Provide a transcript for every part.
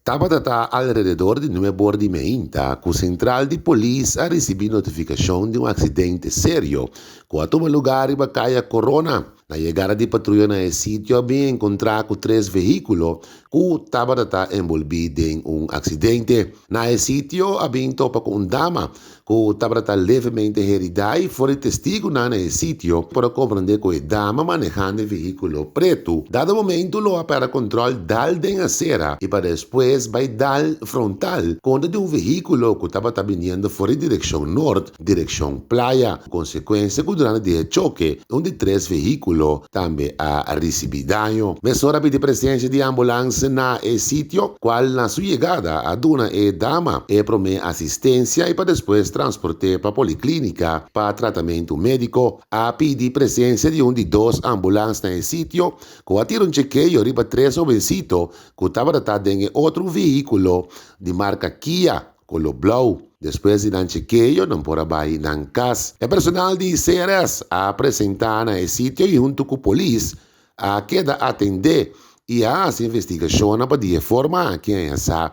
Tabata alrededor de 9h30, que o central de polícia a receber notificação de um acidente sério, que a toma lugar em Bacaia Corona. Na chegada de patrulha no sítio, bem encontrar com 3 veículos que estavam envolvidos em um acidente. Na sítio, bem topa com dama que estava levemente herida e foi testigo na sítio para compreender que a dama manejando o veículo preto. Dado momento, lo para controle dal den acera e para depois vai dar frontal contra de um veículo que estava vindo fora direção norte, direção praia. Consequência que durante o choque, onde 3 veículos também a receber dano. Mesora de presença de ambulância na sítio, qual na sua chegada a dona e dama e promete assistência e para depois transportar para a policlínica para tratamento médico. A pedir presença de de 2 ambulâncias no sítio, que atiram chequeio riba 3 obesito, que estava em outro veículo de marca Kia, color blau. Depois de dar chequeio, não pode ir na casa. O personal de CRS a apresentar no sítio e junto com a polícia a queda atender e a investigação para de forma que essa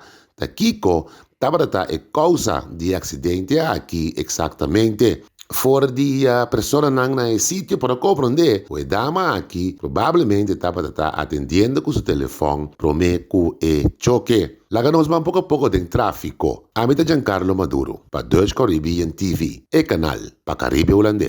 Kiko estava a causa de acidente aqui exatamente. Fora de pessoa na sítio para compreender, a dama aqui provavelmente estava atendendo com seu telefone, promete que choque. Lá nos um pouco a pouco de tráfico. A mim é Giancarlo Maduro, para Deutsche Caribbean TV, e canal para Caribe Holandês.